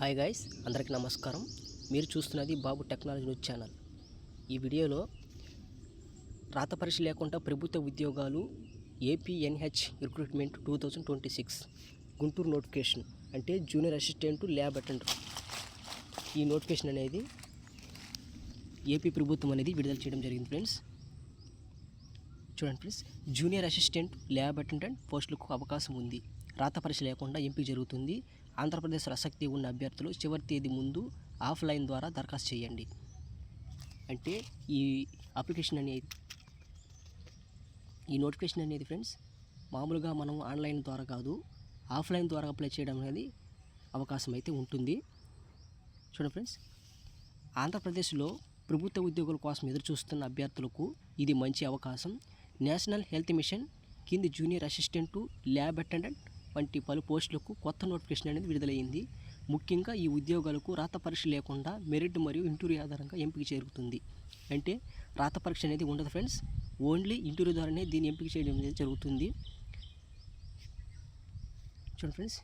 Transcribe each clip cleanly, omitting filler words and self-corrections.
Hi guys, అందరికీ నమస్కారం. మీరు చూస్తున్నది బాబు టెక్నాలజీ న్యూస్ ఛానల్. ఈ వీడియోలో రాత పరీక్ష లేకుండా ప్రభుత్వ ఉద్యోగాలు ఏపీఎన్హెచ్ రిక్రూట్మెంట్ 2026 గుంటూరు నోటిఫికేషన్ అంటే జూనియర్ అసిస్టెంట్ ల్యాబ్ అటెండర్. ఈ నోటిఫికేషన్ అనేది ఏపీ ప్రభుత్వం అనేది విడుదల చేయడం జరిగింది ఫ్రెండ్స్. చూడండి friends, junior assistant lab attendant పోస్టులకు అవకాశం ఉంది. రాత పరీక్ష లేకుండా ఎంపిక జరుగుతుంది. ఆంధ్రప్రదేశ్ ఆసక్తి ఉన్న అభ్యర్థులు చివరి తేదీ ముందు ఆఫ్లైన్ ద్వారా దరఖాస్తు చేయండి. అంటే ఈ అప్లికేషన్ అనేది ఈ నోటిఫికేషన్ అనేది ఫ్రెండ్స్ మామూలుగా మనం ఆన్లైన్ ద్వారా కాదు, ఆఫ్లైన్ ద్వారా అప్లై చేయడం అనేది అవకాశం అయితే ఉంటుంది. చూడండి ఫ్రెండ్స్, ఆంధ్రప్రదేశ్లో ప్రభుత్వ ఉద్యోగుల కోసం ఎదురుచూస్తున్న అభ్యర్థులకు ఇది మంచి అవకాశం. నేషనల్ హెల్త్ మిషన్ కింది జూనియర్ అసిస్టెంటు, ల్యాబ్ అటెండెంట్ వంటి పలు పోస్టులకు కొత్త నోటిఫికేషన్ అనేది విడుదలైంది. ముఖ్యంగా ఈ ఉద్యోగాలకు రాత పరీక్ష లేకుండా మెరిట్ మరియు ఇంటర్వ్యూ ఆధారంగా ఎంపిక జరుగుతుంది. అంటే రాత పరీక్ష అనేది ఉండదు ఫ్రెండ్స్, ఓన్లీ ఇంటర్వ్యూ ద్వారానే దీన్ని ఎంపిక చేయడం అనేది జరుగుతుంది. చూడండి ఫ్రెండ్స్,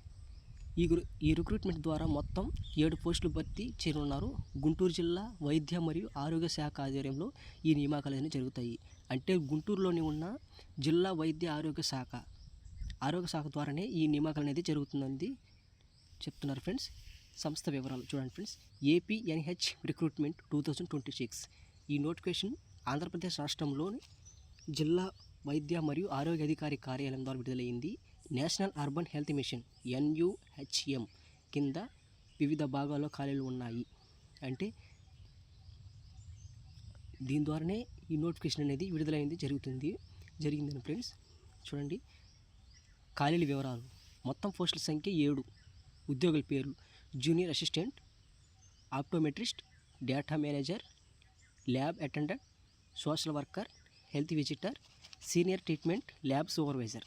ఈ రిక్రూట్మెంట్ ద్వారా మొత్తం 7 పోస్టులు భర్తీ చేయనున్నారు. గుంటూరు జిల్లా వైద్య మరియు ఆరోగ్య శాఖ ఆధ్వర్యంలో ఈ నియామకాలు అనేవి జరుగుతాయి. అంటే గుంటూరులోని ఉన్న జిల్లా వైద్య ఆరోగ్య శాఖ ద్వారానే ఈ నియామకాలు అనేది జరుగుతుందని చెప్తున్నారు ఫ్రెండ్స్. సంస్థ వివరాలు చూడండి ఫ్రెండ్స్. ఏపీఎన్హెచ్ రిక్రూట్మెంట్ 2026 ఈ నోటిఫికేషన్ ఆంధ్రప్రదేశ్ రాష్ట్రంలోని జిల్లా వైద్య మరియు ఆరోగ్య అధికారి కార్యాలయం ద్వారా విడుదలైంది. National urban health machine NUHM కింద వివిధ భాగాల్లో ఖాళీలు ఉన్నాయి. అంటే దీని ద్వారానే ఈ నోటిఫికేషన్ అనేది విడుదలైంది జరిగిందని ఫ్రెండ్స్. చూడండి, ఖాళీల వివరాలు. మొత్తం పోస్టుల సంఖ్య 7. ఉద్యోగుల పేర్లు: junior assistant, optometrist, data manager, lab attendant, social worker, health visitor, senior treatment lab supervisor.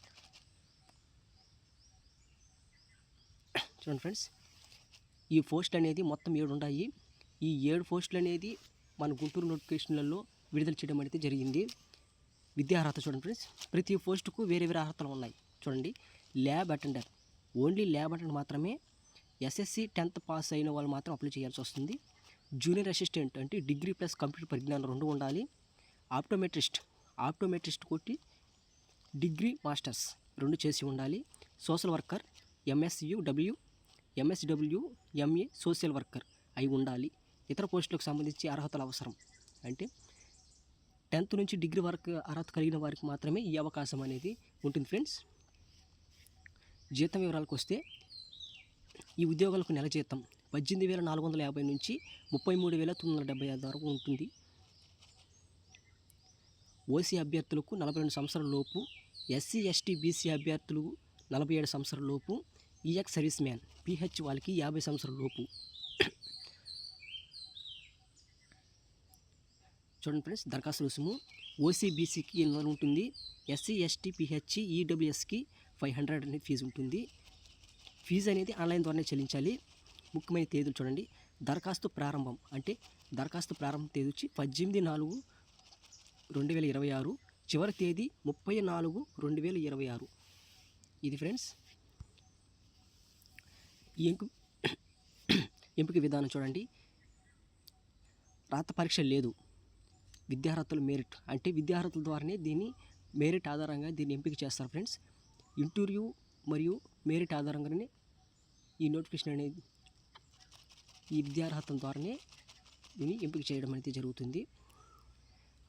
చూడండి ఫ్రెండ్స్, ఈ పోస్టులు అనేది మొత్తం 7 ఉన్నాయి. ఈ 7 పోస్టులు అనేది మన గుంటూరు నోటిఫికేషన్లలో విడుదల చేయడం అనేది జరిగింది. విద్యార్హత చూడండి ఫ్రెండ్స్, ప్రతి పోస్టుకు వేరే వేరే అర్హతలు ఉన్నాయి. చూడండి, lab attender only lab attender మాత్రమే SSC 10th పాస్ అయిన వాళ్ళు మాత్రం అప్లై చేయాల్సి వస్తుంది. జూనియర్ అసిస్టెంట్ అంటే డిగ్రీ ప్లస్ కంప్యూటర్ పరిజ్ఞానం 2 ఉండాలి. ఆప్టోమెట్రిస్ట్ కొట్టి డిగ్రీ మాస్టర్స్ 2 చేసి ఉండాలి. Social worker MSW MA social worker అయి ఉండాలి. ఇతర పోస్టులకు సంబంధించి అర్హతలు అవసరం. అంటే 10th నుంచి డిగ్రీ వరకు అర్హత కలిగిన వారికి మాత్రమే ఈ అవకాశం అనేది ఉంటుంది ఫ్రెండ్స్. జీతం వివరాలకు వస్తే, ఈ ఉద్యోగాలకు నెల జీతం 18,450 నుంచి 33,975 వరకు ఉంటుంది. ఓసీ అభ్యర్థులకు 42 సంవత్సరాల లోపు, SC ST BC అభ్యర్థులు 47 సంవత్సరాల లోపు, EX సర్వీస్ మ్యాన్ PH వాళ్ళకి 50 సంవత్సరాల లోపు. చూడండి ఫ్రెండ్స్, దరఖాస్తు రుసుము ఓసీ బీసీకి 800 ఉంటుంది. SC ST PH EWSకి 500 అనేది ఫీజు ఉంటుంది. ఫీజు అనేది ఆన్లైన్ ద్వారానే చెల్లించాలి. ముఖ్యమైన తేదీలు చూడండి. దరఖాస్తు ప్రారంభం తేదీ వచ్చి 18/4/2026, చివరి తేదీ 30/4/2026. ఇది ఫ్రెండ్స్. ఈ ఎంపిక విధానం చూడండి. రాత పరీక్ష లేదు. విద్యార్హతలు మెరిట్ అంటే విద్యార్హతల ద్వారానే దీన్ని మెరిట్ ఆధారంగా దీన్ని ఎంపిక చేస్తారు ఫ్రెండ్స్. ఇంటర్వ్యూ మరియు మెరిట్ ఆధారంగానే ఈ నోటిఫికేషన్ అనేది ఈ విద్యార్హతల ద్వారానే దీన్ని ఎంపిక చేయడం అనేది జరుగుతుంది.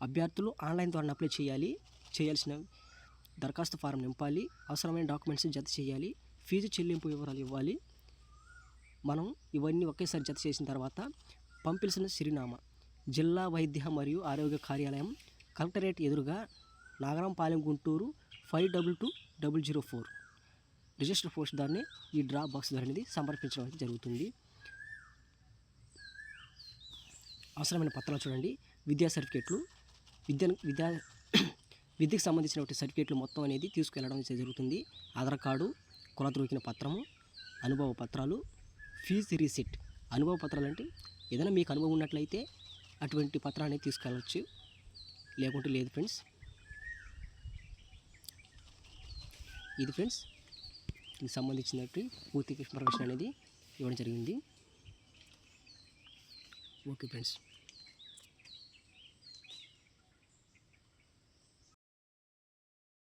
అభ్యర్థులు ఆన్లైన్ ద్వారా అప్లై చేయాల్సిన దరఖాస్తు ఫారం నింపాలి. అవసరమైన డాక్యుమెంట్స్ జత చేయాలి. ఫీజు చెల్లింపు వివరాలు ఇవ్వాలి. మనం ఇవన్నీ ఒకేసారి జత చేసిన తర్వాత పంపించిన చిరునామా జిల్లా వైద్య మరియు ఆరోగ్య కార్యాలయం, కలెక్టరేట్ ఎదురుగా, నాగరంపాలెం, గుంటూరు 522004. రిజిస్టర్ పోస్ట్ దాన్ని ఈ డ్రాప్ బాక్స్ ద్వారా అనేది సమర్పించడం అనేది జరుగుతుంది. అవసరమైన పత్రాలు చూడండి. విద్యా సర్టిఫికేట్లు, విద్యకు సంబంధించినటువంటి సర్టిఫికేట్లు మొత్తం అనేది తీసుకెళ్ళడం జరుగుతుంది. ఆధార్ కార్డు, కుల ధృవీకరణ పత్రము, అనుభవ పత్రాలు, ఫీజు రీసిట్. అనుభవ పత్రాలు అంటే ఏదైనా మీకు అనుభవం ఉన్నట్లయితే అటువంటి పత్రాన్ని తీసుకెళ్ళవచ్చు, లేకుంటే లేదు ఫ్రెండ్స్. ఇది ఫ్రెండ్స్, దీనికి సంబంధించినట్టు పూర్తి ఇన్ఫర్మేషన్ అనేది ఇవ్వడం జరిగింది. Okay friends.